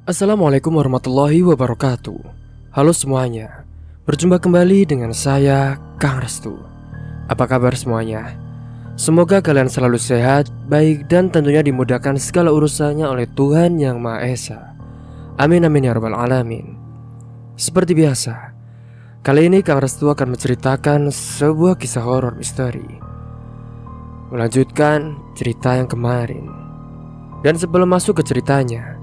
Assalamualaikum warahmatullahi wabarakatuh. Halo semuanya, berjumpa kembali dengan saya, Kang Restu. Apa kabar semuanya? Semoga kalian selalu sehat, baik, dan tentunya dimudahkan segala urusannya oleh Tuhan Yang Maha Esa. Amin amin ya rabbal alamin. Seperti biasa, kali ini Kang Restu akan menceritakan sebuah kisah horor misteri, melanjutkan cerita yang kemarin. Dan sebelum masuk ke ceritanya,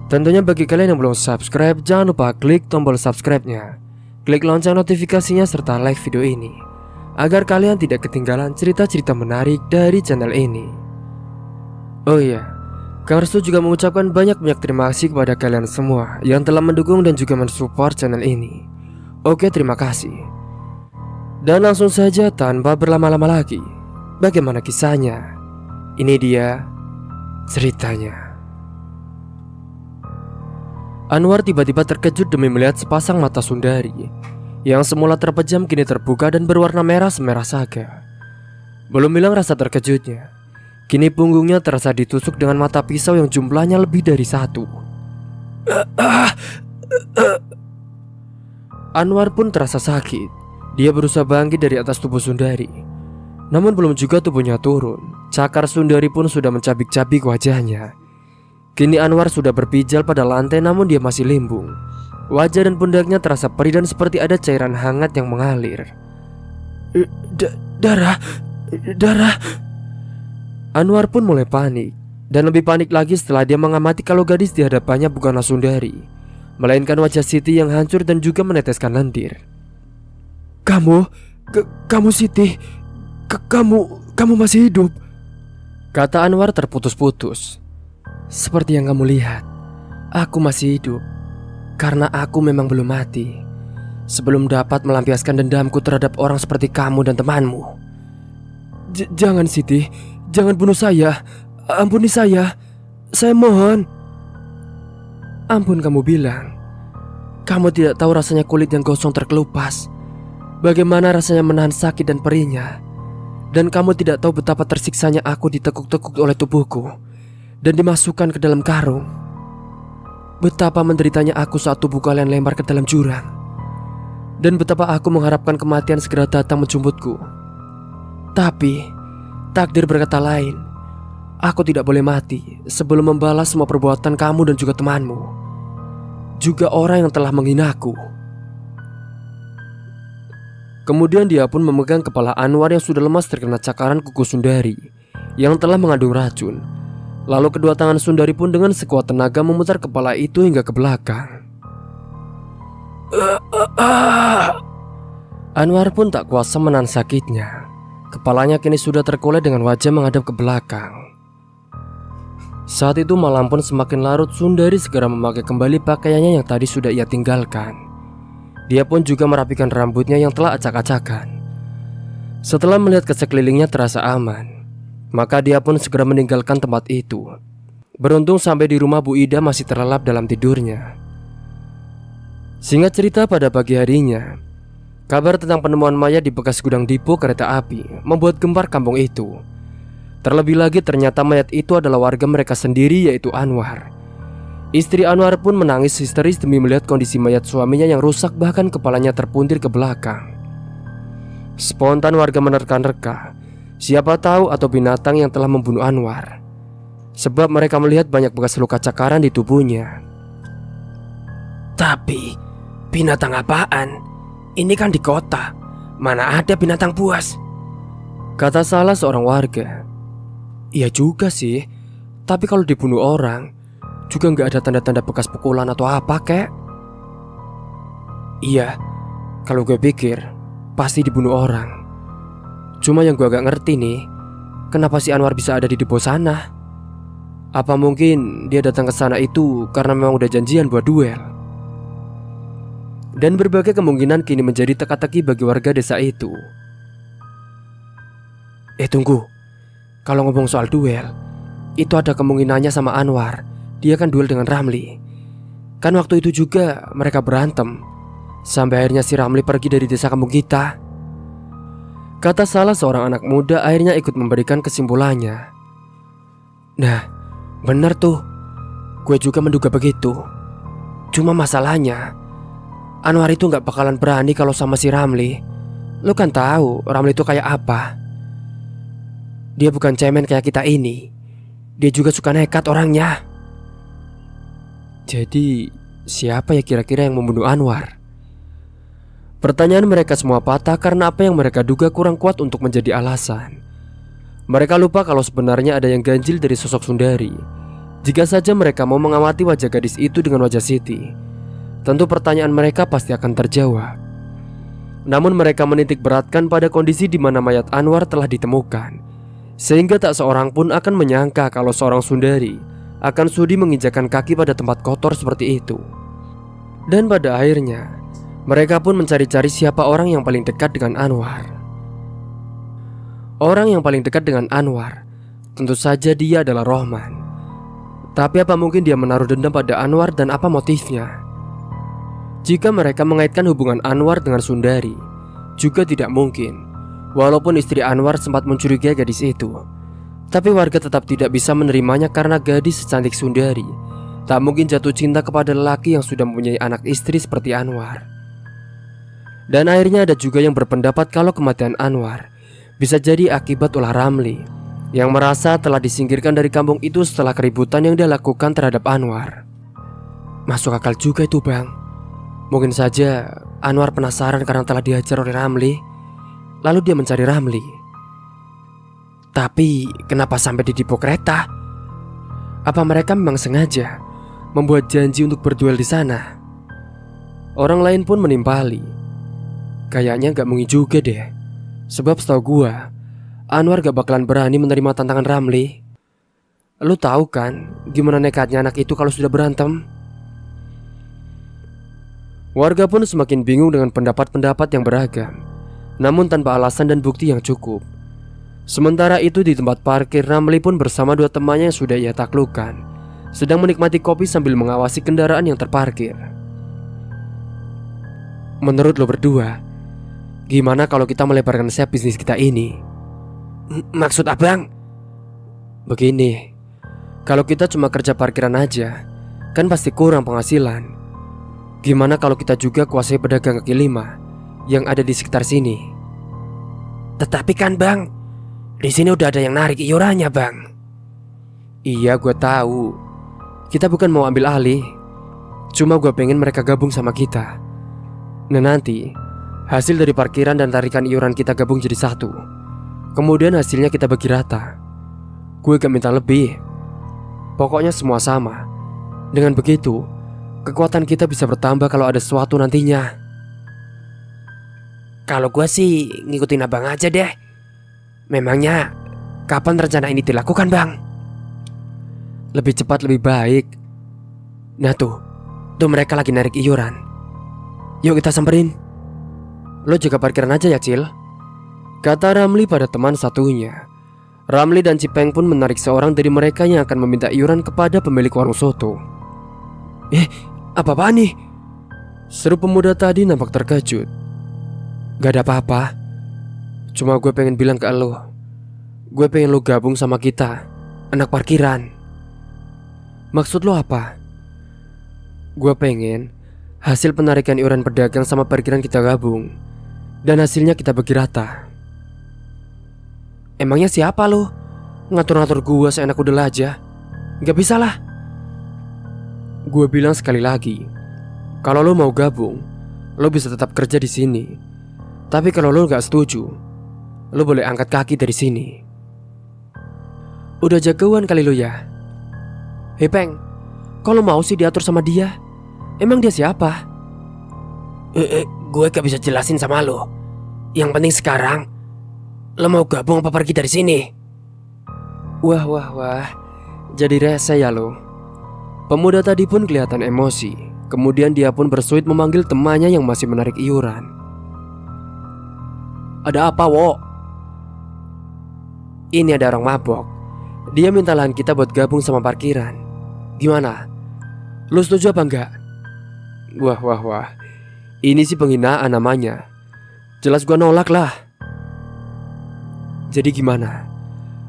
tentunya bagi kalian yang belum subscribe, jangan lupa klik tombol subscribe-nya, klik lonceng notifikasinya, serta like video ini, agar kalian tidak ketinggalan cerita-cerita menarik dari channel ini. Oh iya, Kang Restu juga mengucapkan banyak-banyak terima kasih kepada kalian semua yang telah mendukung dan juga mensupport channel ini. Oke, terima kasih. Dan langsung saja tanpa berlama-lama lagi, bagaimana kisahnya? Ini dia ceritanya. Anwar tiba-tiba terkejut demi melihat sepasang mata Sundari yang semula terpejam kini terbuka dan berwarna merah semerah saga. Belum bilang rasa terkejutnya, kini punggungnya terasa ditusuk dengan mata pisau yang jumlahnya lebih dari satu. Anwar pun terasa sakit. Dia berusaha bangkit dari atas tubuh Sundari, namun belum juga tubuhnya turun, cakar Sundari pun sudah mencabik-cabik wajahnya. Kini Anwar sudah berpijal pada lantai, namun dia masih limbung. Wajah dan pundaknya terasa perih dan seperti ada cairan hangat yang mengalir. Darah. Anwar pun mulai panik, dan lebih panik lagi setelah dia mengamati kalau gadis di hadapannya bukanlah Sundari, melainkan wajah Siti yang hancur dan juga meneteskan lendir. Kamu Siti, kamu masih hidup, kata Anwar terputus-putus. Seperti yang kamu lihat, aku masih hidup karena aku memang belum mati sebelum dapat melampiaskan dendamku terhadap orang seperti kamu dan temanmu. Jangan Siti, jangan bunuh saya. Ampuni saya mohon. Ampun, kamu bilang kamu tidak tahu rasanya kulit yang gosong terkelupas, bagaimana rasanya menahan sakit dan perihnya. Dan kamu tidak tahu betapa tersiksanya aku ditekuk-tekuk oleh tubuhku dan dimasukkan ke dalam karung. Betapa menderitanya aku saat tubuh kalian lempar ke dalam jurang, dan betapa aku mengharapkan kematian segera datang menjemputku. Tapi takdir berkata lain. Aku tidak boleh mati sebelum membalas semua perbuatan kamu dan juga temanmu, juga orang yang telah menghinaku. Kemudian dia pun memegang kepala Anwar yang sudah lemas terkena cakaran kuku Sundari yang telah mengandung racun. Lalu kedua tangan Sundari pun dengan sekuat tenaga memutar kepala itu hingga ke belakang. Anwar pun tak kuasa menahan sakitnya. Kepalanya kini sudah terkulai dengan wajah menghadap ke belakang. Saat itu malam pun semakin larut. Sundari segera memakai kembali pakaiannya yang tadi sudah ia tinggalkan. Dia pun juga merapikan rambutnya yang telah acak-acakan. Setelah melihat ke sekelilingnya terasa aman, maka dia pun segera meninggalkan tempat itu. Beruntung sampai di rumah Bu Ida masih terlelap dalam tidurnya. Singkat cerita, pada pagi harinya, kabar tentang penemuan mayat di bekas gudang depo kereta api membuat gempar kampung itu. Terlebih lagi ternyata mayat itu adalah warga mereka sendiri, yaitu Anwar. Istri Anwar pun menangis histeris demi melihat kondisi mayat suaminya yang rusak, bahkan kepalanya terpuntir ke belakang. Spontan warga menerka-nerka siapa tahu atau binatang yang telah membunuh Anwar, sebab mereka melihat banyak bekas luka cakaran di tubuhnya. Tapi binatang apaan? Ini kan di kota, mana ada binatang buas, kata salah seorang warga. Iya juga sih, tapi kalau dibunuh orang juga nggak ada tanda-tanda bekas pukulan atau apa kek. Iya, kalau gue pikir pasti dibunuh orang. Cuma yang gue agak ngerti nih, kenapa si Anwar bisa ada di depo sana? Apa mungkin dia datang ke sana itu karena memang udah janjian buat duel? Dan berbagai kemungkinan kini menjadi teka-teki bagi warga desa itu. Tunggu, kalau ngomong soal duel, itu ada kemungkinannya sama Anwar. Dia kan duel dengan Ramli. Kan waktu itu juga mereka berantem, sampai akhirnya si Ramli pergi dari desa kampung kita, kata salah seorang anak muda akhirnya ikut memberikan kesimpulannya. Nah, benar tuh, gue juga menduga begitu. Cuma masalahnya, Anwar itu gak bakalan berani kalau sama si Ramli. Lu kan tahu Ramli itu kayak apa. Dia bukan cemen kayak kita ini. Dia juga suka nekat orangnya. Jadi siapa ya kira-kira yang membunuh Anwar? Pertanyaan mereka semua patah karena apa yang mereka duga kurang kuat untuk menjadi alasan. Mereka lupa kalau sebenarnya ada yang ganjil dari sosok Sundari. Jika saja mereka mau mengamati wajah gadis itu dengan wajah Siti, tentu pertanyaan mereka pasti akan terjawab. Namun mereka menitik beratkan pada kondisi di mana mayat Anwar telah ditemukan, sehingga tak seorang pun akan menyangka kalau seorang Sundari akan sudi menginjakan kaki pada tempat kotor seperti itu. Dan pada akhirnya, mereka pun mencari-cari siapa orang yang paling dekat dengan Anwar. Orang yang paling dekat dengan Anwar tentu saja dia adalah Rohman. Tapi apa mungkin dia menaruh dendam pada Anwar dan apa motifnya? Jika mereka mengaitkan hubungan Anwar dengan Sundari, juga tidak mungkin. Walaupun istri Anwar sempat mencurigai gadis itu, tapi warga tetap tidak bisa menerimanya karena gadis secantik Sundari tak mungkin jatuh cinta kepada lelaki yang sudah mempunyai anak istri seperti Anwar. Dan akhirnya ada juga yang berpendapat kalau kematian Anwar bisa jadi akibat ulah Ramli yang merasa telah disingkirkan dari kampung itu setelah keributan yang dia lakukan terhadap Anwar. Masuk akal juga itu, Bang. Mungkin saja Anwar penasaran karena telah dihajar oleh Ramli, lalu dia mencari Ramli. Tapi kenapa sampai di depo kereta? Apa mereka memang sengaja membuat janji untuk berduel di sana? Orang lain pun menimpali. Kayaknya gak mungkin juga deh. Sebab setahu gua, Anwar gak bakalan berani menerima tantangan Ramli. Lu tahu kan gimana nekatnya anak itu kalau sudah berantem? Warga pun semakin bingung dengan pendapat-pendapat yang beragam, namun tanpa alasan dan bukti yang cukup. Sementara itu di tempat parkir, Ramli pun bersama dua temannya yang sudah ia taklukkan sedang menikmati kopi sambil mengawasi kendaraan yang terparkir. Menurut lo berdua, gimana kalau kita melebarkan sayap bisnis kita ini? Maksud abang? Begini, kalau kita cuma kerja parkiran aja, kan pasti kurang penghasilan. Gimana kalau kita juga kuasai pedagang kaki lima yang ada di sekitar sini? Tetapi kan bang, di sini udah ada yang narik iurannya bang. Iya gue tahu, kita bukan mau ambil alih, cuma gue pengen mereka gabung sama kita. Nah nanti hasil dari parkiran dan tarikan iuran kita gabung jadi satu. Kemudian hasilnya kita bagi rata. Gue gak minta lebih. Pokoknya semua sama. Dengan begitu, kekuatan kita bisa bertambah kalau ada sesuatu nantinya. Kalau gue sih ngikutin abang aja deh. Memangnya kapan rencana ini dilakukan bang? Lebih cepat lebih baik. Nah tuh mereka lagi narik iuran. Yuk kita samperin. Lo jaga parkiran aja ya Cil, kata Ramli pada teman satunya. Ramli dan Cipeng pun menarik seorang dari mereka yang akan meminta iuran kepada pemilik warung soto. Apa-apaan nih? Seru pemuda tadi nampak terkejut. Gak ada apa-apa, cuma gue pengen bilang ke lo, gue pengen lo gabung sama kita, anak parkiran. Maksud lo apa? Gue pengen hasil penarikan iuran pedagang sama parkiran kita gabung, dan hasilnya kita bagi rata. Emangnya siapa lo? Ngatur-ngatur gua seenak udah aja. Gak bisa lah. Gue bilang sekali lagi, kalau lo mau gabung, lo bisa tetap kerja di sini. Tapi kalau lo gak setuju, lo boleh angkat kaki dari sini. Udah jagoan kali lo ya. Hei Peng, kalau mau sih diatur sama dia. Emang dia siapa? Gue gak bisa jelasin sama lo. Yang penting sekarang, lo mau gabung apa pergi dari sini? Wah, jadi rese ya lo. Pemuda tadi pun kelihatan emosi. Kemudian dia pun bersuit memanggil temannya yang masih menarik iuran. Ada apa, Wo? Ini ada orang mabok. Dia minta lahan kita buat gabung sama parkiran. Gimana? Lo setuju apa enggak? Wah. Ini sih penghinaan namanya. Jelas gua nolak lah. Jadi gimana?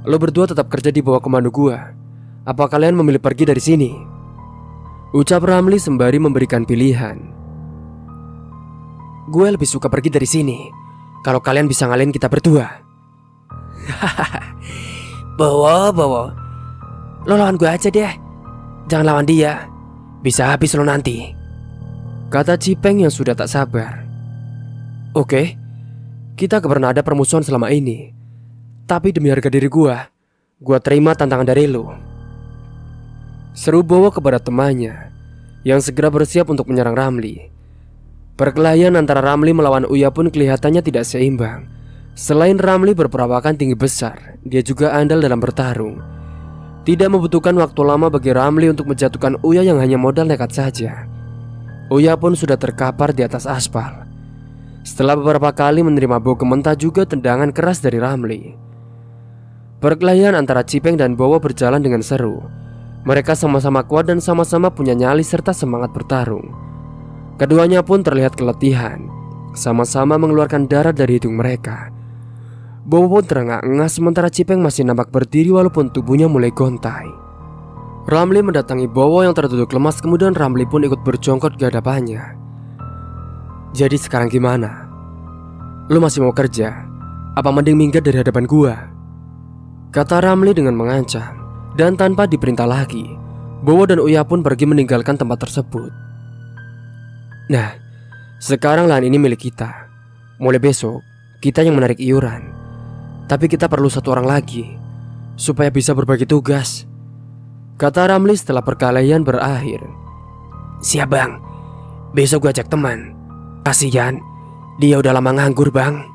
Lo berdua tetap kerja di bawah komando gua? Apa kalian memilih pergi dari sini? ucap Ramli sembari memberikan pilihan. Gue lebih suka pergi dari sini. Kalau kalian bisa ngalahin kita berdua. Bowo, lo lawan gue aja deh. Jangan lawan dia. Bisa habis lo nanti, kata Cipeng yang sudah tak sabar. Oke, kita gak pernah ada permusuhan selama ini. Tapi demi harga diri gue terima tantangan dari lo, seru Bowo kepada temannya yang segera bersiap untuk menyerang Ramli. Perkelahian antara Ramli melawan Uya pun kelihatannya tidak seimbang. Selain Ramli berperawakan tinggi besar, dia juga andal dalam bertarung. Tidak membutuhkan waktu lama bagi Ramli untuk menjatuhkan Uya yang hanya modal nekat saja. Uya pun sudah terkapar di atas aspal. Setelah beberapa kali menerima bau mentah juga tendangan keras dari Ramli. Perkelahian antara Cipeng dan Bowo berjalan dengan seru. Mereka sama-sama kuat dan sama-sama punya nyali serta semangat bertarung. Keduanya pun terlihat keletihan, sama-sama mengeluarkan darah dari hidung mereka. Bowo pun terengah-engah sementara Cipeng masih nampak berdiri walaupun tubuhnya mulai gontai. Ramli mendatangi Bowo yang terduduk lemas, kemudian Ramli pun ikut berjongkot ke hadapannya. Jadi sekarang gimana? Lu masih mau kerja? Apa mending minggat dari hadapan gua? Kata Ramli dengan mengancam. Dan tanpa diperintah lagi, Bowo dan Uya pun pergi meninggalkan tempat tersebut. Nah, sekarang lahan ini milik kita. Mulai besok, kita yang menarik iuran. Tapi kita perlu satu orang lagi supaya bisa berbagi tugas, kata Ramli setelah perkelahian berakhir. Siap bang, besok gue ajak teman. Kasihan, dia udah lama nganggur bang.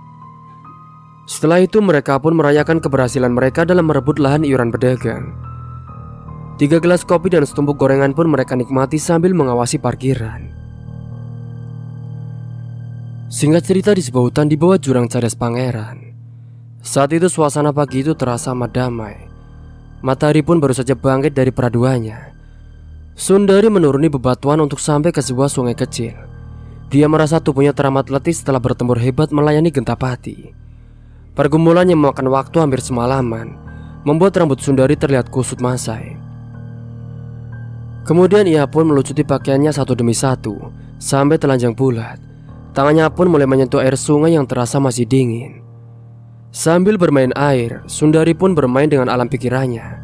Setelah itu mereka pun merayakan keberhasilan mereka dalam merebut lahan iuran pedagang. 3 gelas kopi dan setumpuk gorengan pun mereka nikmati sambil mengawasi parkiran. Singkat cerita, di sebuah hutan di bawah jurang Cadas Pangeran. Saat itu suasana pagi itu terasa amat damai. Matahari pun baru saja bangkit dari peraduannya. Sundari menuruni bebatuan untuk sampai ke sebuah sungai kecil. Dia merasa tubuhnya teramat letih setelah bertempur hebat melayani Gentapati. Pergumulan yang memakan waktu hampir semalaman membuat rambut Sundari terlihat kusut masai. Kemudian ia pun melucuti pakaiannya satu demi satu sampai telanjang bulat. Tangannya pun mulai menyentuh air sungai yang terasa masih dingin. Sambil bermain air, Sundari pun bermain dengan alam pikirannya.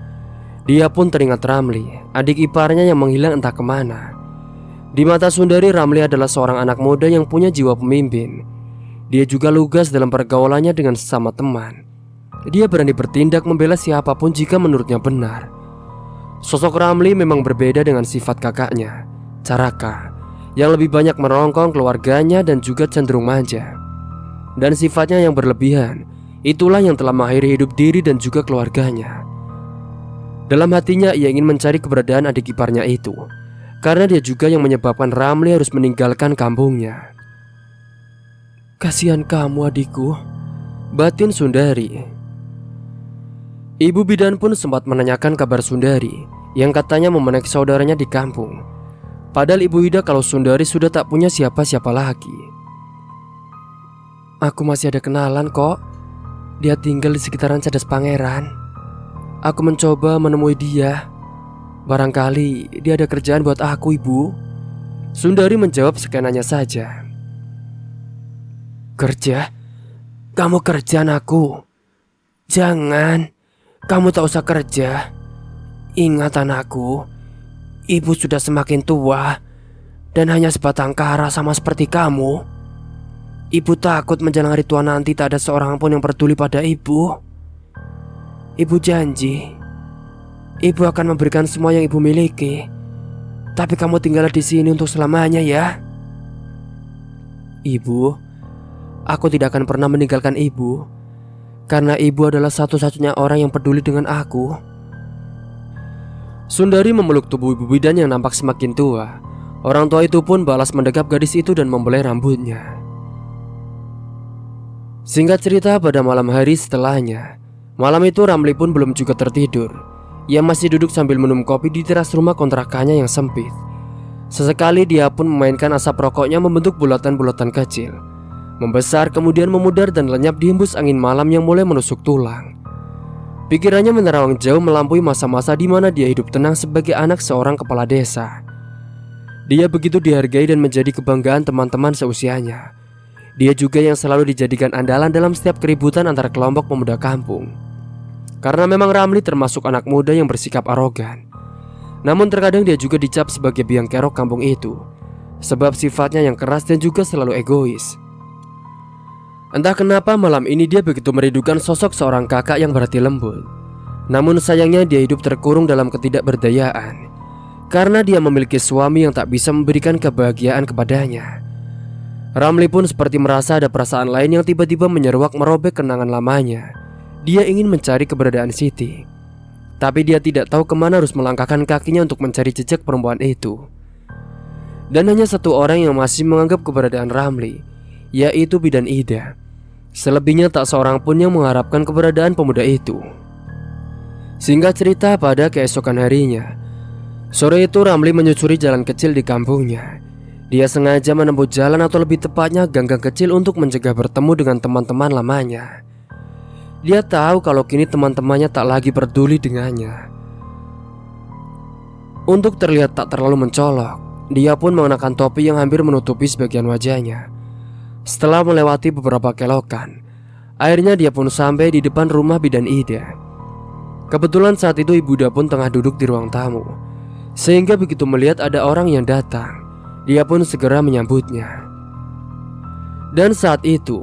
Dia pun teringat Ramli, adik iparnya yang menghilang entah kemana. Di mata Sundari, Ramli adalah seorang anak muda yang punya jiwa pemimpin. Dia juga lugas dalam pergaulannya dengan sesama teman. Dia berani bertindak membela siapapun jika menurutnya benar. Sosok Ramli memang berbeda dengan sifat kakaknya, Caraka, yang lebih banyak merongkong keluarganya dan juga cenderung manja. Dan sifatnya yang berlebihan, itulah yang telah mengakhiri hidup diri dan juga keluarganya. Dalam hatinya ia ingin mencari keberadaan adik iparnya itu, karena dia juga yang menyebabkan Ramli harus meninggalkan kampungnya. Kasihan kamu adikku, batin Sundari. Ibu bidan pun sempat menanyakan kabar Sundari yang katanya memenek saudaranya di kampung. Padahal Ibu Ida kalau Sundari sudah tak punya siapa-siapa lagi. Aku masih ada kenalan kok. Dia tinggal di sekitaran Cadas Pangeran. Aku mencoba menemui dia. Barangkali dia ada kerjaan buat aku, Ibu. Sundari menjawab sekenanya saja. Kerja? Kamu kerjaan aku? Jangan. Kamu tak usah kerja. Ingat anakku, Ibu sudah semakin tua dan hanya sebatang kara sama seperti kamu. Ibu takut menjelang hari tua nanti tak ada seorang pun yang peduli pada ibu. Ibu janji, ibu akan memberikan semua yang ibu miliki. Tapi kamu tinggal di sini untuk selamanya ya. Ibu, aku tidak akan pernah meninggalkan ibu, karena ibu adalah satu-satunya orang yang peduli dengan aku. Sundari memeluk tubuh ibu bidan yang nampak semakin tua. Orang tua itu pun balas mendekap gadis itu dan membelai rambutnya. Singkat cerita, pada malam hari setelahnya, malam itu Ramli pun belum juga tertidur. Ia masih duduk sambil minum kopi di teras rumah kontrakannya yang sempit. Sesekali dia pun memainkan asap rokoknya membentuk bulatan-bulatan kecil, membesar kemudian memudar dan lenyap dihembus angin malam yang mulai menusuk tulang. Pikirannya menerawang jauh melampaui masa-masa di mana dia hidup tenang sebagai anak seorang kepala desa. Dia begitu dihargai dan menjadi kebanggaan teman-teman seusianya. Dia juga yang selalu dijadikan andalan dalam setiap keributan antara kelompok pemuda kampung. Karena memang Ramli termasuk anak muda yang bersikap arogan. Namun terkadang dia juga dicap sebagai biang kerok kampung itu, sebab sifatnya yang keras dan juga selalu egois. Entah kenapa malam ini dia begitu merindukan sosok seorang kakak yang berhati lembut. Namun sayangnya dia hidup terkurung dalam ketidakberdayaan, karena dia memiliki suami yang tak bisa memberikan kebahagiaan kepadanya. Ramli pun seperti merasa ada perasaan lain yang tiba-tiba menyeruak merobek kenangan lamanya. Dia ingin mencari keberadaan Siti, tapi dia tidak tahu kemana harus melangkahkan kakinya untuk mencari jejak perempuan itu. Dan hanya satu orang yang masih menganggap keberadaan Ramli, yaitu Bidan Ida. Selebihnya tak seorang pun yang mengharapkan keberadaan pemuda itu. Singkat cerita, pada keesokan harinya, sore itu Ramli menyusuri jalan kecil di kampungnya. Dia sengaja menempuh jalan atau lebih tepatnya gang-gang kecil untuk mencegah bertemu dengan teman-teman lamanya. Dia tahu kalau kini teman-temannya tak lagi peduli dengannya. Untuk terlihat tak terlalu mencolok, dia pun mengenakan topi yang hampir menutupi sebagian wajahnya. Setelah melewati beberapa kelokan, akhirnya dia pun sampai di depan rumah Bidan Ida. Kebetulan saat itu Ibu Ida pun tengah duduk di ruang tamu, sehingga begitu melihat ada orang yang datang, dia pun segera menyambutnya. Dan saat itu,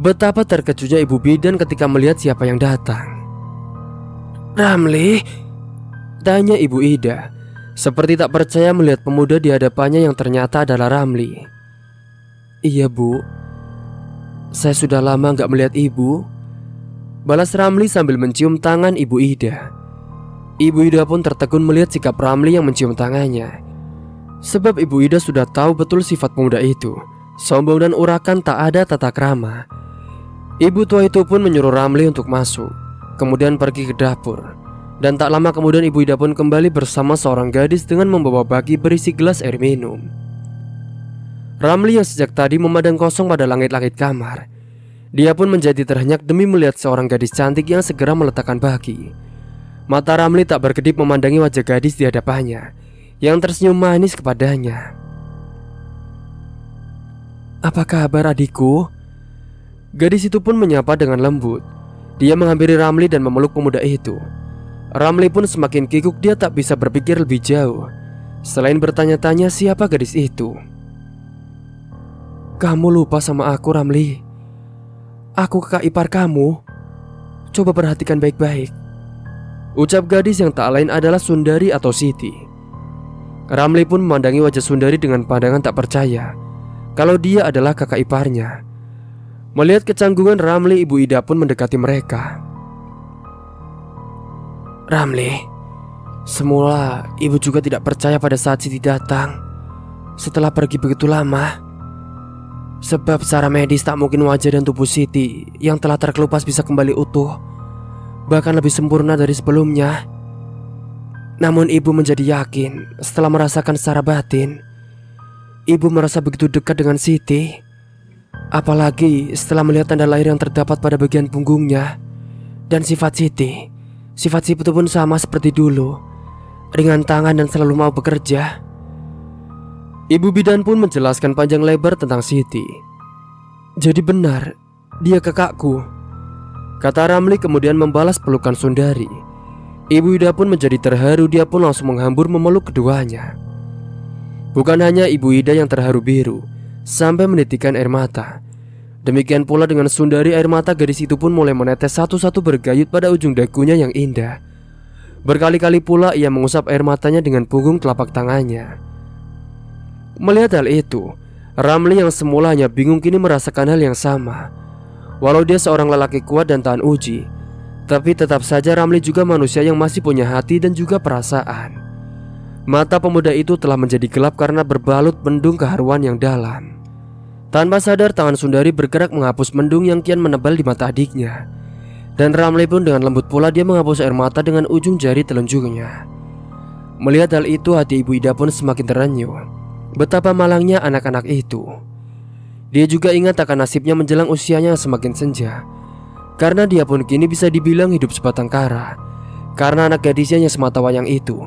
betapa terkejutnya Ibu Bidan ketika melihat siapa yang datang. "Ramli?" tanya Ibu Ida, seperti tak percaya melihat pemuda di hadapannya yang ternyata adalah Ramli. "Iya, Bu. Saya sudah lama gak melihat Ibu," balas Ramli sambil mencium tangan Ibu Ida. Ibu Ida pun tertegun melihat sikap Ramli yang mencium tangannya, sebab Ibu Ida sudah tahu betul sifat pemuda itu, sombong dan urakan, tak ada tata krama. Ibu tua itu pun menyuruh Ramli untuk masuk, kemudian pergi ke dapur. Dan tak lama kemudian Ibu Ida pun kembali bersama seorang gadis dengan membawa baki berisi gelas air minum. Ramli yang sejak tadi memandang kosong pada langit-langit kamar, dia pun menjadi terhenyak demi melihat seorang gadis cantik yang segera meletakkan baki. Mata Ramli tak berkedip memandangi wajah gadis di hadapannya yang tersenyum manis kepadanya. "Apa kabar, adikku?" Gadis itu pun menyapa dengan lembut. Dia menghampiri Ramli dan memeluk pemuda itu. Ramli pun semakin kikuk, dia tak bisa berpikir lebih jauh selain bertanya-tanya siapa gadis itu. "Kamu lupa sama aku, Ramli. Aku kakak ipar kamu. Coba perhatikan baik-baik," ucap gadis yang tak lain adalah Sundari atau Siti. Ramli pun memandangi wajah Sundari dengan pandangan tak percaya kalau dia adalah kakak iparnya. Melihat kecanggungan Ramli, Ibu Ida pun mendekati mereka. "Ramli, semula ibu juga tidak percaya pada saat Siti datang setelah pergi begitu lama. Sebab secara medis tak mungkin wajah dan tubuh Siti yang telah terkelupas bisa kembali utuh, bahkan lebih sempurna dari sebelumnya. Namun ibu menjadi yakin setelah merasakan secara batin. Ibu merasa begitu dekat dengan Siti, apalagi setelah melihat tanda lahir yang terdapat pada bagian punggungnya. Dan sifat Siti itu pun sama seperti dulu, ringan tangan dan selalu mau bekerja." Ibu Bidan pun menjelaskan panjang lebar tentang Siti. "Jadi benar, dia kakakku," kata Ramli kemudian membalas pelukan Sundari. Ibu Ida pun menjadi terharu, dia pun langsung menghambur memeluk keduanya. Bukan hanya Ibu Ida yang terharu biru sampai menitikkan air mata. Demikian pula dengan Sundari, air mata gadis itu pun mulai menetes satu-satu bergayut pada ujung dagunya yang indah. Berkali-kali pula ia mengusap air matanya dengan punggung telapak tangannya. Melihat hal itu, Ramli yang semula hanya bingung kini merasakan hal yang sama. Walau dia seorang lelaki kuat dan tahan uji, tapi tetap saja Ramli juga manusia yang masih punya hati dan juga perasaan. Mata pemuda itu telah menjadi gelap karena berbalut mendung keharuan yang dalam. Tanpa sadar tangan Sundari bergerak menghapus mendung yang kian menebal di mata adiknya. Dan Ramli pun dengan lembut pula dia menghapus air mata dengan ujung jari telunjuknya. Melihat hal itu, hati Ibu Ida pun semakin terenyuh. Betapa malangnya anak-anak itu. Dia juga ingat akan nasibnya menjelang usianya yang semakin senja, karena dia pun kini bisa dibilang hidup sebatang kara. Karena anak gadisnya yang semata wayang itu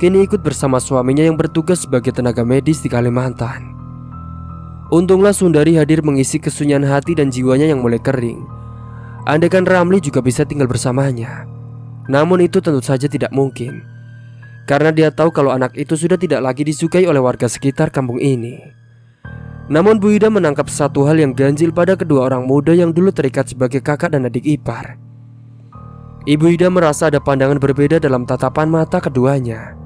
kini ikut bersama suaminya yang bertugas sebagai tenaga medis di Kalimantan. Untunglah Sundari hadir mengisi kesunyian hati dan jiwanya yang mulai kering. Andaikan Ramli juga bisa tinggal bersamanya, namun itu tentu saja tidak mungkin, karena dia tahu kalau anak itu sudah tidak lagi disukai oleh warga sekitar kampung ini. Namun Bu Ida menangkap satu hal yang ganjil pada kedua orang muda yang dulu terikat sebagai kakak dan adik ipar. Ibu Ida merasa ada pandangan berbeda dalam tatapan mata keduanya.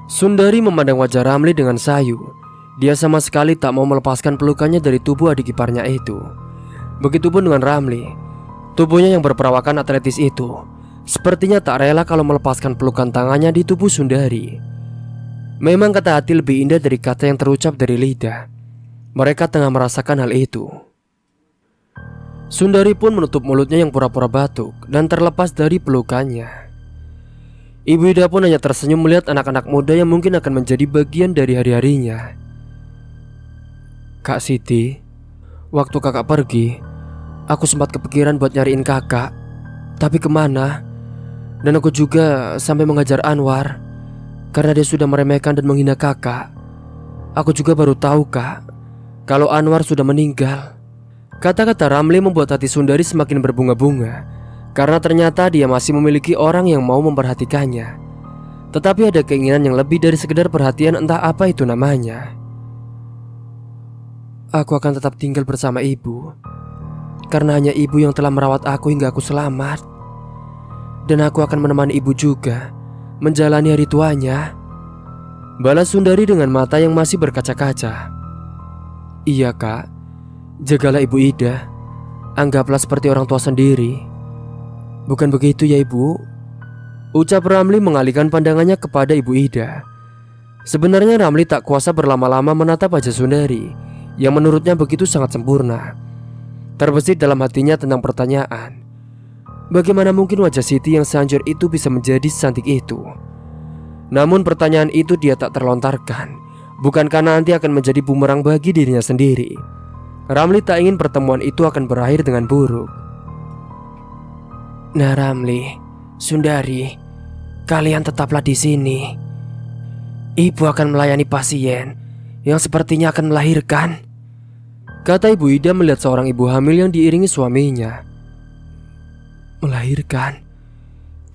Sundari memandang wajah Ramli dengan sayu. Dia sama sekali tak mau melepaskan pelukannya dari tubuh adik iparnya itu. Begitupun dengan Ramli. Tubuhnya yang berperawakan atletis itu sepertinya tak rela kalau melepaskan pelukan tangannya di tubuh Sundari. Memang kata hati lebih indah dari kata yang terucap dari lidah. Mereka tengah merasakan hal itu. Sundari pun menutup mulutnya yang pura-pura batuk dan terlepas dari pelukannya. Ibu Ida pun hanya tersenyum melihat anak-anak muda yang mungkin akan menjadi bagian dari hari-harinya. Kak Siti, waktu kakak pergi, aku sempat kepikiran buat nyariin kakak. Tapi kemana? Dan aku juga sampai mengajar Anwar karena dia sudah meremehkan dan menghina kakak. Aku juga baru tahu kak, kalau Anwar sudah meninggal. Kata-kata Ramli membuat hati Sundari semakin berbunga-bunga, karena ternyata dia masih memiliki orang yang mau memperhatikannya. Tetapi ada keinginan yang lebih dari sekedar perhatian, entah apa itu namanya. Aku akan tetap tinggal bersama ibu, karena hanya ibu yang telah merawat aku hingga aku selamat. Dan aku akan menemani ibu juga menjalani hari tuanya, balas Sundari dengan mata yang masih berkaca-kaca. Iya kak, jagalah ibu Ida, anggaplah seperti orang tua sendiri. Bukan begitu ya ibu? Ucap Ramli mengalihkan pandangannya kepada ibu Ida. Sebenarnya Ramli tak kuasa berlama-lama menatap wajah Sundari yang menurutnya begitu sangat sempurna. Terbesit dalam hatinya tentang pertanyaan, bagaimana mungkin wajah Siti yang sehancur itu bisa menjadi secantik itu? Namun pertanyaan itu dia tak terlontarkan, bukan karena nanti akan menjadi bumerang bagi dirinya sendiri. Ramli tak ingin pertemuan itu akan berakhir dengan buruk. Nah Ramli, Sundari, kalian tetaplah di sini. Ibu akan melayani pasien yang sepertinya akan melahirkan, kata Ibu Ida melihat seorang ibu hamil yang diiringi suaminya. Melahirkan?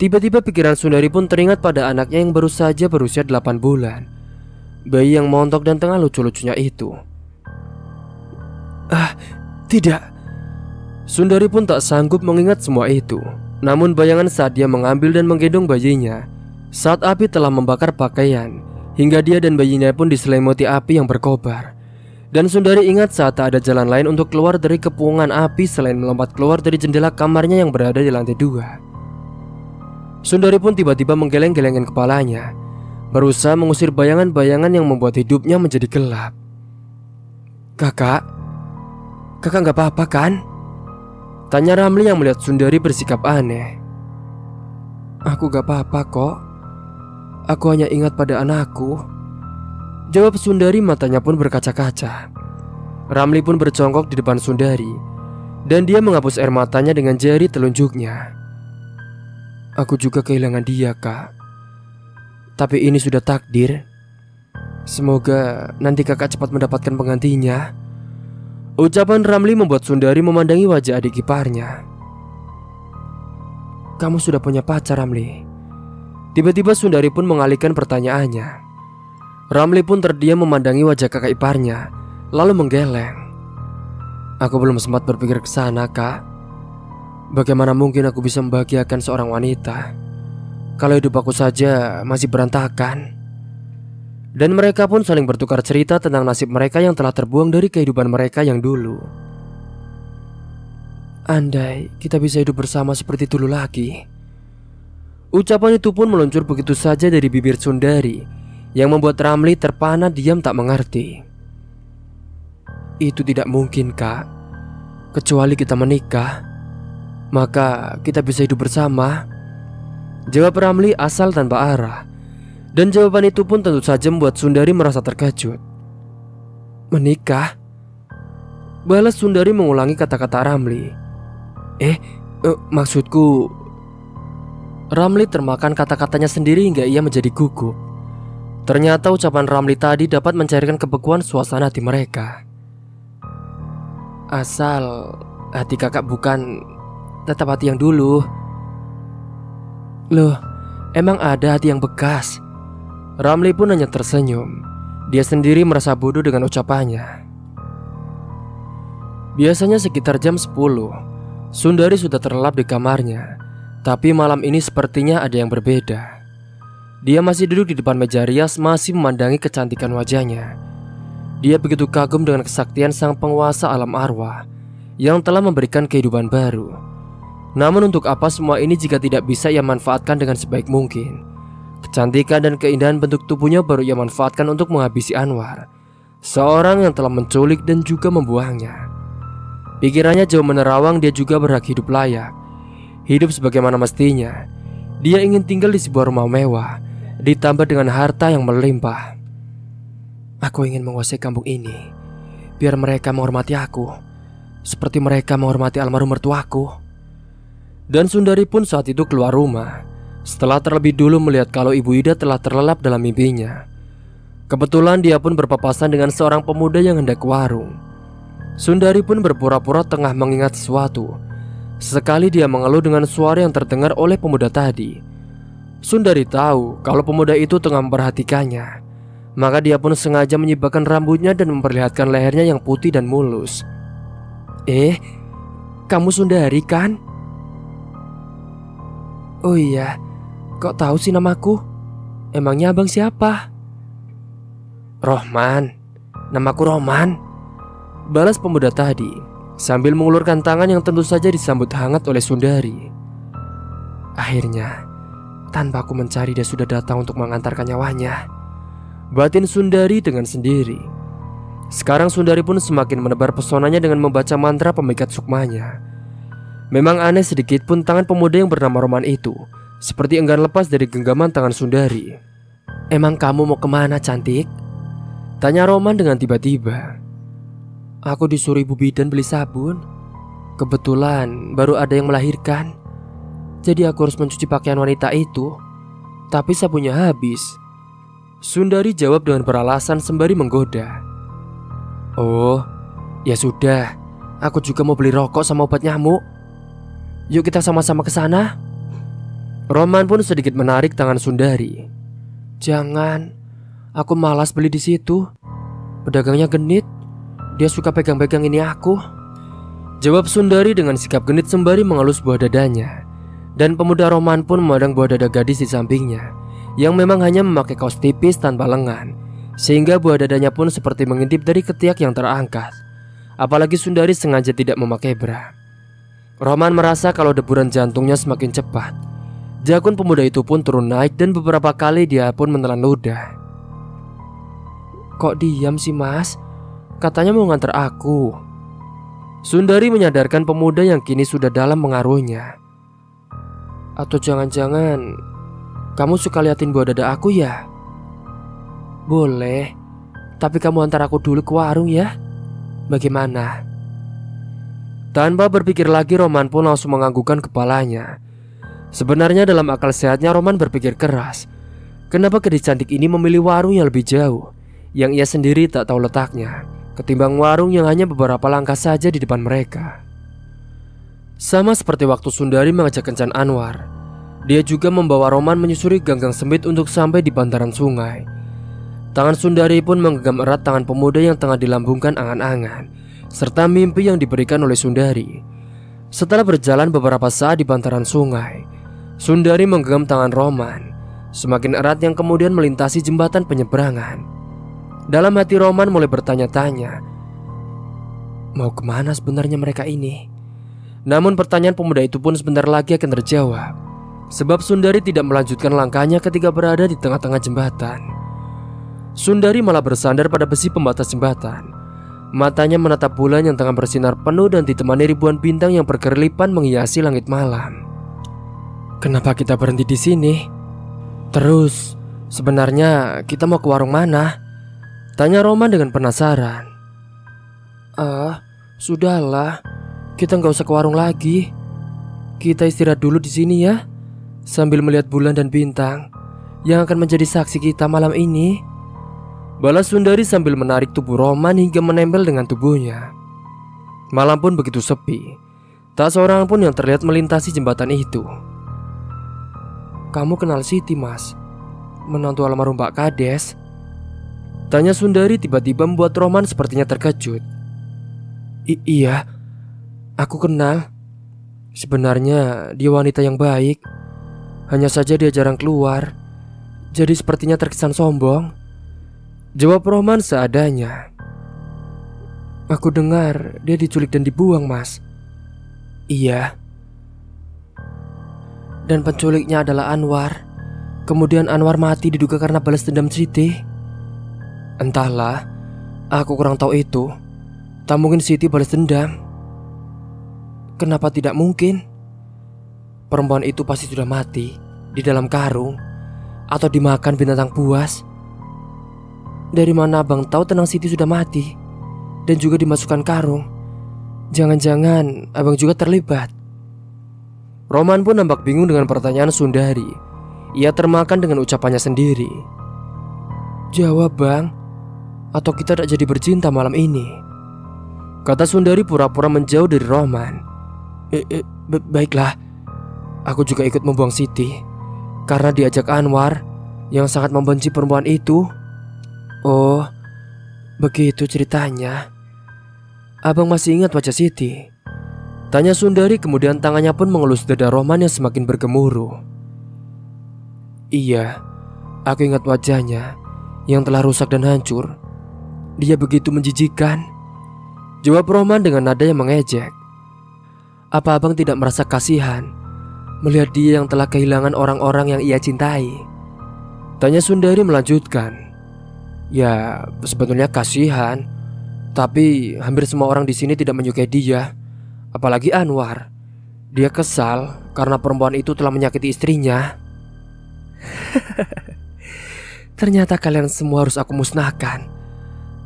Tiba-tiba pikiran Sundari pun teringat pada anaknya yang baru saja berusia 8 bulan. Bayi yang montok dan tengah lucu-lucunya itu. Tidak. Sundari pun tak sanggup mengingat semua itu. Namun bayangan saat dia mengambil dan menggendong bayinya, saat api telah membakar pakaian, hingga dia dan bayinya pun diselimuti api yang berkobar. Dan Sundari ingat saat tak ada jalan lain untuk keluar dari kepungan api selain melompat keluar dari jendela kamarnya yang berada di lantai 2. Sundari pun tiba-tiba menggeleng-gelengkan kepalanya, berusaha mengusir bayangan-bayangan yang membuat hidupnya menjadi gelap. Kakak gak apa-apa kan? Tanya Ramli yang melihat Sundari bersikap aneh. Aku gak apa-apa kok. Aku hanya ingat pada anakku, jawab Sundari, matanya pun berkaca-kaca. Ramli pun berjongkok di depan Sundari, dan dia menghapus air matanya dengan jari telunjuknya. Aku juga kehilangan dia kak, tapi ini sudah takdir. Semoga nanti kakak cepat mendapatkan penggantinya. Ucapan Ramli membuat Sundari memandangi wajah adik iparnya. Kamu sudah punya pacar Ramli? Tiba-tiba Sundari pun mengalihkan pertanyaannya. Ramli pun terdiam memandangi wajah kakak iparnya, lalu menggeleng. Aku belum sempat berpikir ke sana kak. Bagaimana mungkin aku bisa membahagiakan seorang wanita kalau hidup aku saja masih berantakan? Dan mereka pun saling bertukar cerita tentang nasib mereka yang telah terbuang dari kehidupan mereka yang dulu. Andai kita bisa hidup bersama seperti dulu lagi. Ucapan itu pun meluncur begitu saja dari bibir Sundari, yang membuat Ramli terpana diam tak mengerti. Itu tidak mungkin kak. Kecuali kita menikah, maka kita bisa hidup bersama, jawab Ramli asal tanpa arah. Dan jawaban itu pun tentu saja membuat Sundari merasa terkejut. Menikah? Balas Sundari mengulangi kata-kata Ramli. Maksudku... Ramli termakan kata-katanya sendiri hingga ia menjadi gugup. Ternyata ucapan Ramli tadi dapat mencairkan kebekuan suasana hati mereka. Asal hati kakak bukan tetap hati yang dulu. Loh, emang ada hati yang bekas? Ramli pun hanya tersenyum. Dia sendiri merasa bodoh dengan ucapannya. Biasanya sekitar jam 10, Sundari sudah terlelap di kamarnya. Tapi malam ini sepertinya ada yang berbeda. Dia masih duduk di depan meja rias, masih memandangi kecantikan wajahnya. Dia begitu kagum dengan kesaktian sang penguasa alam arwah yang telah memberikan kehidupan baru. Namun untuk apa semua ini jika tidak bisa ia manfaatkan dengan sebaik mungkin? Kecantikan dan keindahan bentuk tubuhnya baru ia manfaatkan untuk menghabisi Anwar, seorang yang telah menculik dan juga membuangnya. Pikirannya jauh menerawang, dia juga berhak hidup layak, hidup sebagaimana mestinya. Dia ingin tinggal di sebuah rumah mewah, ditambah dengan harta yang melimpah. Aku ingin menguasai kampung ini, biar mereka menghormati aku, seperti mereka menghormati almarhum mertuaku. Dan Sundari pun saat itu keluar rumah, setelah terlebih dulu melihat kalau Ibu Ida telah terlelap dalam mimpinya. Kebetulan dia pun berpapasan dengan seorang pemuda yang hendak ke warung. Sundari pun berpura-pura tengah mengingat sesuatu. Sekali dia mengeluh dengan suara yang terdengar oleh pemuda tadi. Sundari tahu kalau pemuda itu tengah memperhatikannya. Maka dia pun sengaja menyibakkan rambutnya dan memperlihatkan lehernya yang putih dan mulus. Kamu Sundari kan? Oh iya, kok tahu sih namaku? Emangnya abang siapa? Rohman, namaku Rohman, balas pemuda tadi sambil mengulurkan tangan yang tentu saja disambut hangat oleh Sundari. Akhirnya, tanpa aku mencari dia sudah datang untuk mengantarkan nyawanya, batin Sundari dengan sendiri. Sekarang Sundari pun semakin menebar pesonanya dengan membaca mantra pemikat sukmanya. Memang aneh sedikit pun tangan pemuda yang bernama Roman itu seperti enggan lepas dari genggaman tangan Sundari. Emang kamu mau kemana cantik? Tanya Roman dengan tiba-tiba. Aku disuruh Ibu Bidan beli sabun. Kebetulan baru ada yang melahirkan, jadi aku harus mencuci pakaian wanita itu. Tapi sabunnya habis. Sundari jawab dengan beralasan sembari menggoda. Oh, ya sudah. Aku juga mau beli rokok sama obat nyamuk. Yuk kita sama-sama ke sana. Roman pun sedikit menarik tangan Sundari. Jangan, aku malas beli di situ. Pedagangnya genit. Dia suka pegang-pegang ini aku. Jawab Sundari dengan sikap genit sembari mengelus buah dadanya. Dan pemuda Roman pun memandang buah dada gadis di sampingnya, yang memang hanya memakai kaos tipis tanpa lengan, sehingga buah dadanya pun seperti mengintip dari ketiak yang terangkat. Apalagi Sundari sengaja tidak memakai bra. Roman merasa kalau deburan jantungnya semakin cepat. Jakun pemuda itu pun turun naik dan beberapa kali dia pun menelan ludah. Kok diam sih mas? Katanya mau nganter aku. Sundari menyadarkan pemuda yang kini sudah dalam pengaruhnya. Atau jangan-jangan kamu suka liatin buah dada aku ya? Boleh, tapi kamu antar aku dulu ke warung ya. Bagaimana? Tanpa berpikir lagi, Roman pun langsung menganggukkan kepalanya. Sebenarnya dalam akal sehatnya Roman berpikir keras. Kenapa gadis cantik ini memilih warung yang lebih jauh, yang ia sendiri tak tahu letaknya, ketimbang warung yang hanya beberapa langkah saja di depan mereka. Sama seperti waktu Sundari mengajak kencan Anwar, dia juga membawa Roman menyusuri gang-gang sempit untuk sampai di bantaran sungai. Tangan Sundari pun menggenggam erat tangan pemuda yang tengah dilambungkan angan-angan serta mimpi yang diberikan oleh Sundari. Setelah berjalan beberapa saat di bantaran sungai, Sundari menggenggam tangan Roman semakin erat yang kemudian melintasi jembatan penyeberangan. Dalam hati Roman mulai bertanya-tanya, mau kemana sebenarnya mereka ini? Namun pertanyaan pemuda itu pun sebentar lagi akan terjawab, sebab Sundari tidak melanjutkan langkahnya ketika berada di tengah-tengah jembatan. Sundari malah bersandar pada besi pembatas jembatan. Matanya menatap bulan yang tengah bersinar penuh dan ditemani ribuan bintang yang berkerlipan menghiasi langit malam. Kenapa kita berhenti di sini? Terus, sebenarnya kita mau ke warung mana? Tanya Roman dengan penasaran. Sudahlah, kita nggak usah ke warung lagi. Kita istirahat dulu di sini ya. sambil melihat bulan dan bintang yang akan menjadi saksi kita malam ini, balas Sundari sambil menarik tubuh Roman hingga menempel dengan tubuhnya. Malam pun begitu sepi, tak seorang pun yang terlihat melintasi jembatan itu. "Kamu kenal Siti, Mas? Menantu almarhum Pak Kades?" tanya Sundari tiba-tiba membuat Roman sepertinya terkejut. Iya, aku kenal. Sebenarnya dia wanita yang baik. Hanya saja dia jarang keluar, jadi sepertinya terkesan sombong," jawab Roman seadanya. "Aku dengar dia diculik dan dibuang, Mas." "Iya. Dan penculiknya adalah Anwar. Kemudian Anwar mati diduga karena balas dendam Siti." "Entahlah, aku kurang tahu itu. Tak mungkin Siti balas dendam." "Kenapa tidak mungkin? Perempuan itu pasti sudah mati di dalam karung atau dimakan binatang buas." "Dari mana abang tahu Tenang Siti sudah mati dan juga dimasukkan karung? Jangan-jangan abang juga terlibat?" Roman pun nampak bingung dengan pertanyaan Sundari. Ia termakan dengan ucapannya sendiri. "Jawab, Bang, atau kita tak jadi bercinta malam ini," kata Sundari pura-pura menjauh dari Roman. Baiklah, aku juga ikut membuang Siti karena diajak Anwar yang sangat membenci perempuan itu." "Oh, begitu ceritanya. Abang masih ingat wajah Siti?" tanya Sundari, kemudian tangannya pun mengelus dada Roman yang semakin bergemuruh. "Iya, aku ingat wajahnya yang telah rusak dan hancur. Dia begitu menjijikkan," jawab Roman dengan nada yang mengejek. "Apa abang tidak merasa kasihan melihat dia yang telah kehilangan orang-orang yang ia cintai?" tanya Sundari melanjutkan. "Ya, sebetulnya kasihan, tapi hampir semua orang di sini tidak menyukai dia, apalagi Anwar. Dia kesal karena perempuan itu telah menyakiti istrinya." "Ternyata kalian semua harus aku musnahkan,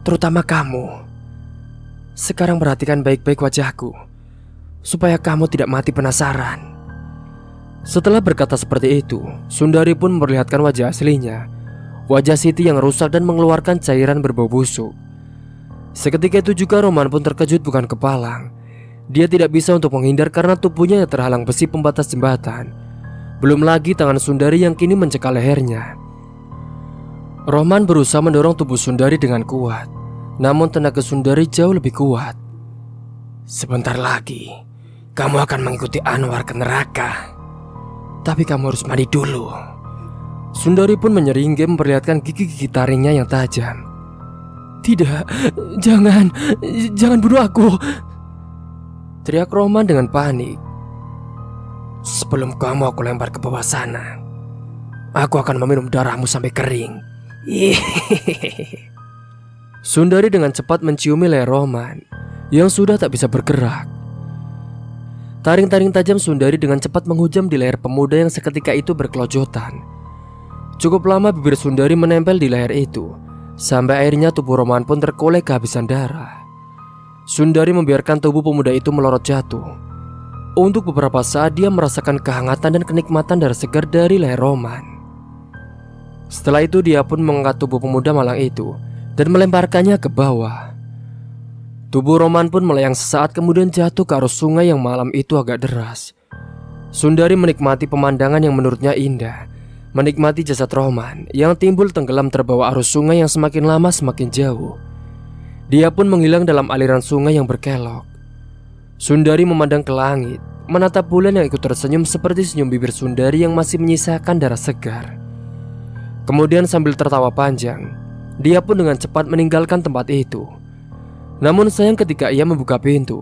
terutama kamu. Sekarang perhatikan baik-baik wajahku, supaya kamu tidak mati penasaran." Setelah berkata seperti itu, Sundari pun memperlihatkan wajah aslinya, wajah Siti yang rusak dan mengeluarkan cairan berbau busuk. Seketika itu juga Roman pun terkejut bukan kepalang. Dia tidak bisa untuk menghindar karena tubuhnya yang terhalang besi pembatas jembatan. Belum lagi tangan Sundari yang kini mencekal lehernya. Roman berusaha mendorong tubuh Sundari dengan kuat, namun tenaga Sundari jauh lebih kuat. "Sebentar lagi kamu akan mengikuti Anwar ke neraka. Tapi kamu harus mandi dulu." Sundari pun menyeringai memperlihatkan gigi-gigi taringnya yang tajam. "Tidak, jangan bunuh aku," teriak Roman dengan panik. "Sebelum kamu aku lempar ke bawah sana, aku akan meminum darahmu sampai kering." Sundari dengan cepat menciumi leher Roman yang sudah tak bisa bergerak. Taring-taring tajam Sundari dengan cepat menghujam di leher pemuda yang seketika itu berkelojotan. Cukup lama bibir Sundari menempel di leher itu, sampai akhirnya tubuh Roman pun terkolek kehabisan darah. Sundari membiarkan tubuh pemuda itu melorot jatuh. Untuk beberapa saat dia merasakan kehangatan dan kenikmatan darah segar dari leher Roman. Setelah itu dia pun mengangkat tubuh pemuda malang itu dan melemparkannya ke bawah. Tubuh Roman pun melayang sesaat kemudian jatuh ke arus sungai yang malam itu agak deras. Sundari menikmati pemandangan yang menurutnya indah, menikmati jasad Roman yang timbul tenggelam terbawa arus sungai yang semakin lama semakin jauh. Dia pun menghilang dalam aliran sungai yang berkelok. Sundari memandang ke langit, menatap bulan yang ikut tersenyum seperti senyum bibir Sundari yang masih menyisakan darah segar. Kemudian sambil tertawa panjang, dia pun dengan cepat meninggalkan tempat itu. Namun sayang ketika ia membuka pintu,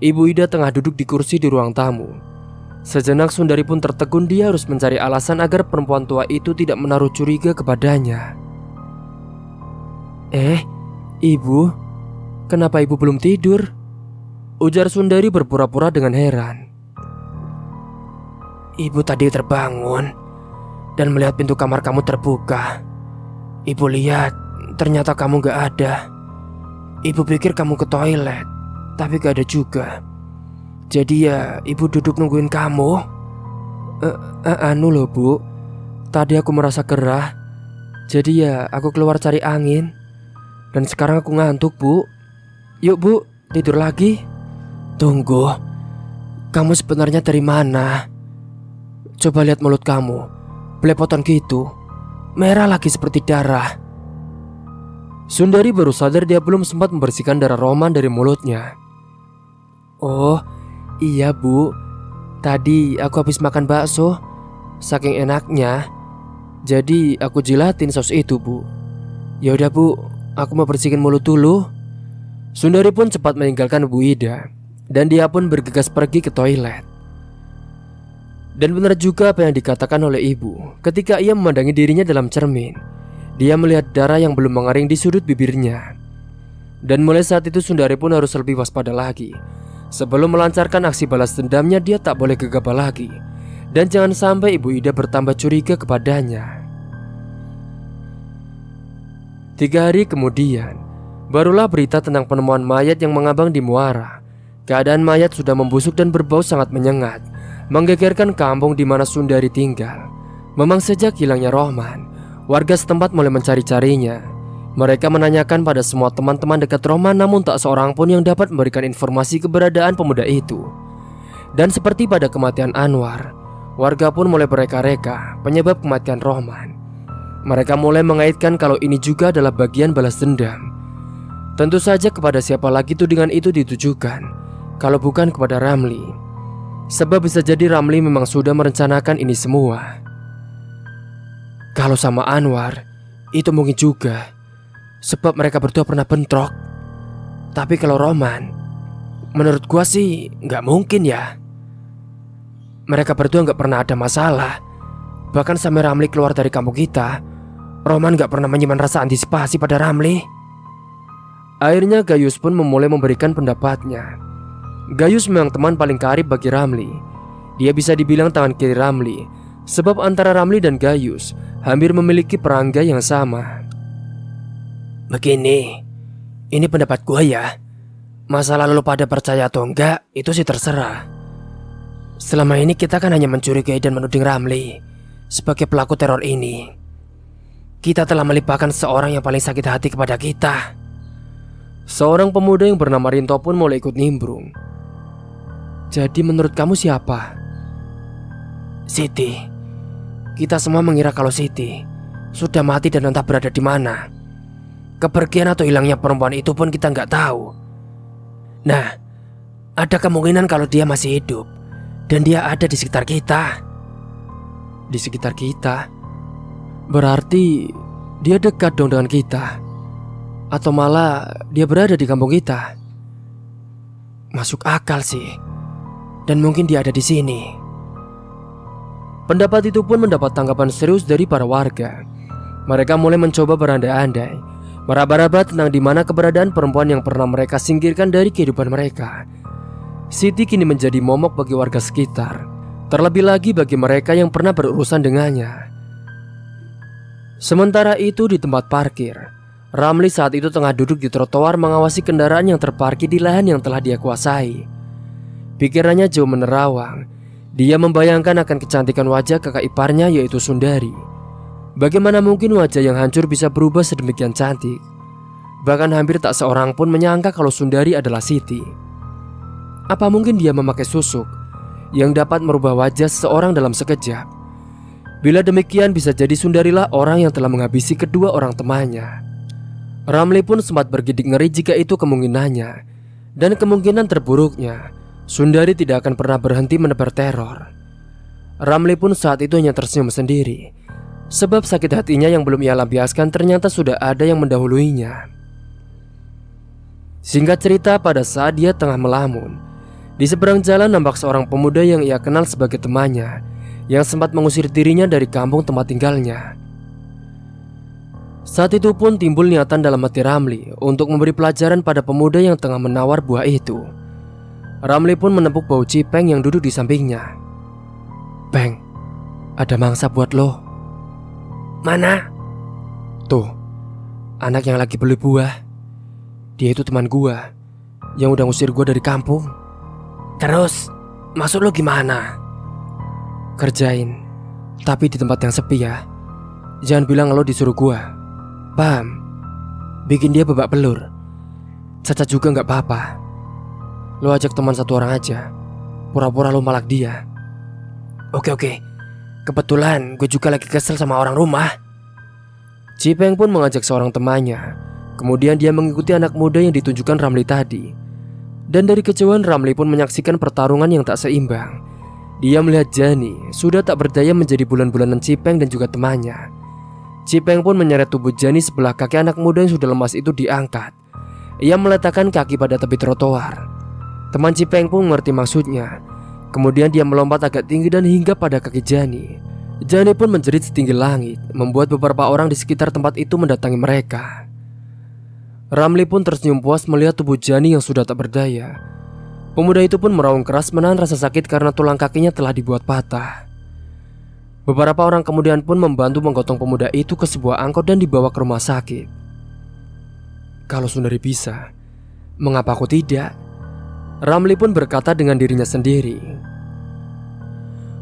Ibu Ida tengah duduk di kursi di ruang tamu. Sejenak Sundari pun tertegun, dia harus mencari alasan agar perempuan tua itu tidak menaruh curiga kepadanya. Ibu, kenapa ibu belum tidur?" ujar Sundari berpura-pura dengan heran. "Ibu tadi terbangun dan melihat pintu kamar kamu terbuka. Ibu lihat ternyata kamu gak ada. Ibu pikir kamu ke toilet, tapi gak ada juga. Jadi ya ibu duduk nungguin kamu." Anu loh Bu, tadi aku merasa gerah, jadi ya aku keluar cari angin. Dan sekarang aku ngantuk Bu. Yuk Bu, tidur lagi. Tunggu, kamu sebenarnya dari mana? Coba lihat mulut kamu, belepotan gitu, merah lagi seperti darah. Sundari baru sadar dia belum sempat membersihkan darah Roman dari mulutnya. Oh iya Bu, tadi aku habis makan bakso, saking enaknya, jadi aku jilatin saus itu Bu. Ya udah Bu, aku mau bersihkan mulut dulu. Sundari pun cepat meninggalkan Bu Ida, dan dia pun bergegas pergi ke toilet. Dan benar juga apa yang dikatakan oleh ibu ketika ia memandangi dirinya dalam cermin. Dia melihat darah yang belum mengering di sudut bibirnya. Dan mulai saat itu Sundari pun harus lebih waspada lagi. Sebelum melancarkan aksi balas dendamnya, dia tak boleh gegabah lagi. Dan jangan sampai Ibu Ida bertambah curiga kepadanya. 3 hari kemudian, barulah berita tentang penemuan mayat yang mengambang di muara. Keadaan mayat sudah membusuk dan berbau sangat menyengat, menggegerkan kampung di mana Sundari tinggal. Memang sejak hilangnya Rohman, warga setempat mulai mencari-carinya. Mereka menanyakan pada semua teman-teman dekat Rohman, namun tak seorang pun yang dapat memberikan informasi keberadaan pemuda itu. Dan seperti pada kematian Anwar, warga pun mulai bereka-reka penyebab kematian Rohman. Mereka mulai mengaitkan kalau ini juga adalah bagian balas dendam. Tentu saja kepada siapa lagi tudingan itu ditujukan, kalau bukan kepada Ramli. Sebab bisa jadi Ramli memang sudah merencanakan ini semua. Kalau sama Anwar, itu mungkin juga, sebab mereka berdua pernah bentrok. Tapi kalau Roman, menurut gua sih nggak mungkin ya. Mereka berdua nggak pernah ada masalah. Bahkan sampai Ramli keluar dari kampung kita, Roman nggak pernah menyimpan rasa antisipasi pada Ramli. Akhirnya Gayus pun memulai memberikan pendapatnya. Gayus memang teman paling karib bagi Ramli. Dia bisa dibilang tangan kiri Ramli, sebab antara Ramli dan Gayus hampir memiliki perangai yang sama. Begini, ini pendapat gua ya. Masalah lu pada percaya atau enggak, itu sih terserah. Selama ini kita kan hanya mencurigai dan menuding Ramli sebagai pelaku teror ini. Kita telah melibatkan seorang yang paling sakit hati kepada kita. Seorang pemuda yang bernama Rinto pun mulai ikut nimbrung. Jadi menurut kamu siapa? Siti. Kita semua mengira kalau Siti sudah mati dan entah berada di mana. Kepergian atau hilangnya perempuan itu pun kita nggak tahu. Nah, ada kemungkinan kalau dia masih hidup dan dia ada di sekitar kita. Di sekitar kita? Berarti dia dekat dong dengan kita. Atau malah dia berada di kampung kita. Masuk akal sih. Dan mungkin dia ada di sini. Pendapat itu pun mendapat tanggapan serius dari para warga. Mereka mulai mencoba berandai-andai, meraba-raba tentang di mana keberadaan perempuan yang pernah mereka singkirkan dari kehidupan mereka. Siti kini menjadi momok bagi warga sekitar, terlebih lagi bagi mereka yang pernah berurusan dengannya. Sementara itu di tempat parkir, Ramli saat itu tengah duduk di trotoar mengawasi kendaraan yang terparkir di lahan yang telah dia kuasai. Pikirannya jauh menerawang. Dia membayangkan akan kecantikan wajah kakak iparnya yaitu Sundari. Bagaimana mungkin wajah yang hancur bisa berubah sedemikian cantik? Bahkan hampir tak seorang pun menyangka kalau Sundari adalah Siti. Apa mungkin dia memakai susuk yang dapat merubah wajah seseorang dalam sekejap? Bila demikian bisa jadi Sundarilah orang yang telah menghabisi kedua orang temannya. Ramli pun sempat bergidik ngeri jika itu kemungkinannya. Dan kemungkinan terburuknya, Sundari tidak akan pernah berhenti menebar teror. Ramli pun saat itu hanya tersenyum sendiri, sebab sakit hatinya yang belum ia lampiaskan ternyata sudah ada yang mendahuluinya. Singkat cerita, pada saat dia tengah melamun, di seberang jalan nampak seorang pemuda yang ia kenal sebagai temannya, yang sempat mengusir dirinya dari kampung tempat tinggalnya. Saat itu pun timbul niatan dalam hati Ramli untuk memberi pelajaran pada pemuda yang tengah menawar buah itu. Ramli pun menepuk bau Cipeng yang duduk di sampingnya. Peng, ada mangsa buat lo. Mana? Tuh, anak yang lagi beli buah. Dia itu teman gua yang udah ngusir gua dari kampung. Terus, maksud lo gimana? kerjain, tapi di tempat yang sepi ya. Jangan bilang lo disuruh gua. Paham? Bikin dia babak belur. Cacat juga gak apa-apa. Lo ajak teman satu orang aja. Pura-pura lo malak dia. Oke. Kebetulan gue juga lagi kesel sama orang rumah. Cipeng pun mengajak seorang temannya. Kemudian dia mengikuti anak muda yang ditunjukkan Ramli tadi. Dan dari kejauhan Ramli pun menyaksikan pertarungan yang tak seimbang. Dia melihat Jani sudah tak berdaya menjadi bulan-bulanan Cipeng dan juga temannya. Cipeng pun menyeret tubuh Jani sebelah kaki anak muda yang sudah lemas itu diangkat. Ia meletakkan kaki pada tepi trotoar. Teman Cipeng pun mengerti maksudnya. Kemudian dia melompat agak tinggi dan hinggap pada kaki Jani. Jani pun menjerit setinggi langit, membuat beberapa orang di sekitar tempat itu mendatangi mereka. Ramli pun tersenyum puas melihat tubuh Jani yang sudah tak berdaya. Pemuda itu pun meraung keras menahan rasa sakit karena tulang kakinya telah dibuat patah. Beberapa orang kemudian pun membantu menggotong pemuda itu ke sebuah angkot dan dibawa ke rumah sakit. Kalau Sundari bisa, mengapa aku tidak? Ramli pun berkata dengan dirinya sendiri.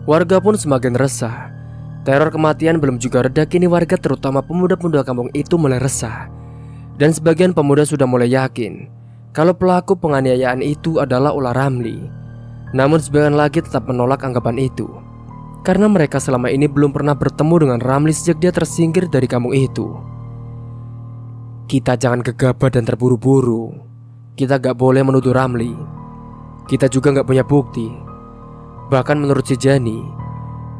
Warga pun semakin resah. Teror kematian belum juga reda, kini warga terutama pemuda-pemuda kampung itu mulai resah. Dan sebagian pemuda sudah mulai yakin kalau pelaku penganiayaan itu adalah ulah Ramli. Namun sebagian lagi tetap menolak anggapan itu, karena mereka selama ini belum pernah bertemu dengan Ramli sejak dia tersingkir dari kampung itu. Kita jangan gegabah dan terburu-buru. Kita gak boleh menuduh Ramli. Kita juga gak punya bukti. Bahkan menurut si Jani,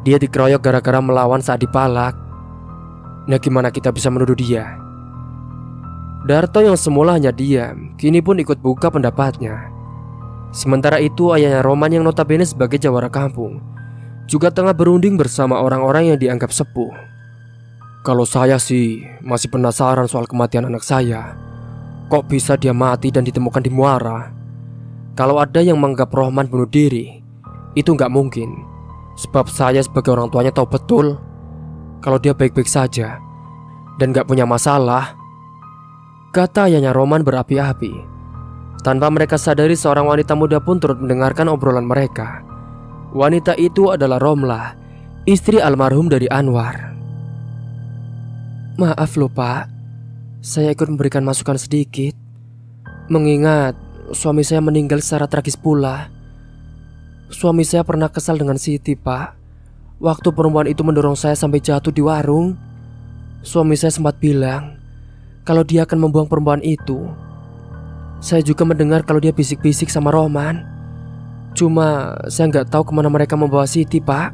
dia dikeroyok gara-gara melawan saat dipalak. Nah gimana kita bisa menuduh dia? Darto yang semula hanya diam, kini pun ikut buka pendapatnya. Sementara itu ayahnya Roman yang notabene sebagai jawara kampung juga tengah berunding bersama orang-orang yang dianggap sepuh. Kalau saya sih masih penasaran soal kematian anak saya. Kok bisa dia mati dan ditemukan di muara? Kalau ada yang menganggap Roman bunuh diri, itu nggak mungkin. Sebab saya sebagai orang tuanya tahu betul kalau dia baik-baik saja dan nggak punya masalah. Kata ayahnya Roman berapi-api. Tanpa mereka sadari, seorang wanita muda pun turut mendengarkan obrolan mereka. Wanita itu adalah Romlah, istri almarhum dari Anwar. Maaf loh pak, saya ikut memberikan masukan sedikit. Mengingat suami saya meninggal secara tragis pula. Suami saya pernah kesal dengan Siti pak. Waktu perempuan itu mendorong saya sampai jatuh di warung, suami saya sempat bilang kalau dia akan membuang perempuan itu. Saya juga mendengar kalau dia bisik-bisik sama Roman. Cuma saya nggak tahu kemana mereka membawa Siti pak.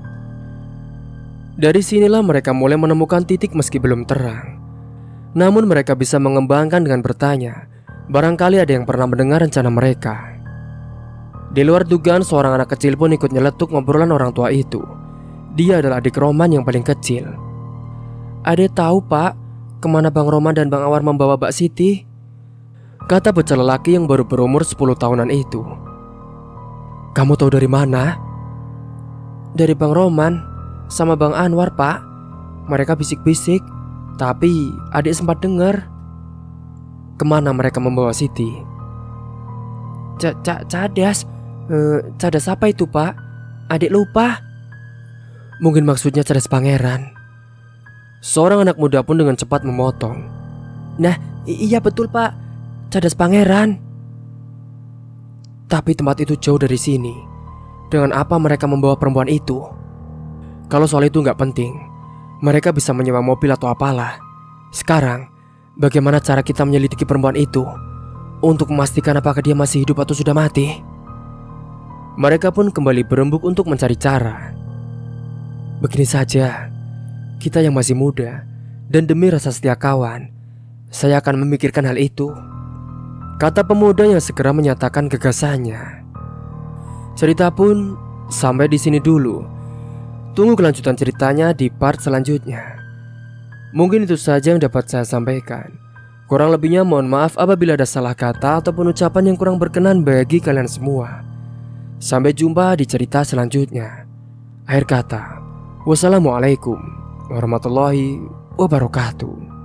Dari sinilah mereka mulai menemukan titik meski belum terang. Namun mereka bisa mengembangkan dengan bertanya. Barangkali ada yang pernah mendengar rencana mereka. Di luar dugaan, seorang anak kecil pun ikut nyeletuk ngobrolan orang tua itu. Dia adalah adik Roman yang paling kecil. Ade tahu pak, kemana Bang Roman dan Bang Anwar membawa Mbak Siti? Kata bocah lelaki yang baru berumur 10 tahunan itu. Kamu tahu dari mana? Dari Bang Roman sama Bang Anwar pak. Mereka bisik-bisik, tapi adik sempat dengar. Kemana mereka membawa Siti? Cadas. Cadas apa itu pak? Adik lupa. Mungkin maksudnya cadas pangeran. Seorang anak muda pun dengan cepat memotong. Nah iya betul pak, cadas pangeran. Tapi tempat itu jauh dari sini. Dengan apa mereka membawa perempuan itu? Kalau soal itu nggak penting, mereka bisa menyewa mobil atau apalah. Sekarang, bagaimana cara kita menyelidiki perempuan itu untuk memastikan apakah dia masih hidup atau sudah mati? Mereka pun kembali berembuk untuk mencari cara. Begini saja, kita yang masih muda dan demi rasa setia kawan, saya akan memikirkan hal itu, kata pemuda yang segera menyatakan gagasannya. Cerita pun sampai di sini dulu. Tunggu kelanjutan ceritanya di part selanjutnya. Mungkin itu saja yang dapat saya sampaikan. Kurang lebihnya mohon maaf apabila ada salah kata ataupun ucapan yang kurang berkenan bagi kalian semua. Sampai jumpa di cerita selanjutnya. Akhir kata, wassalamualaikum warahmatullahi wabarakatuh.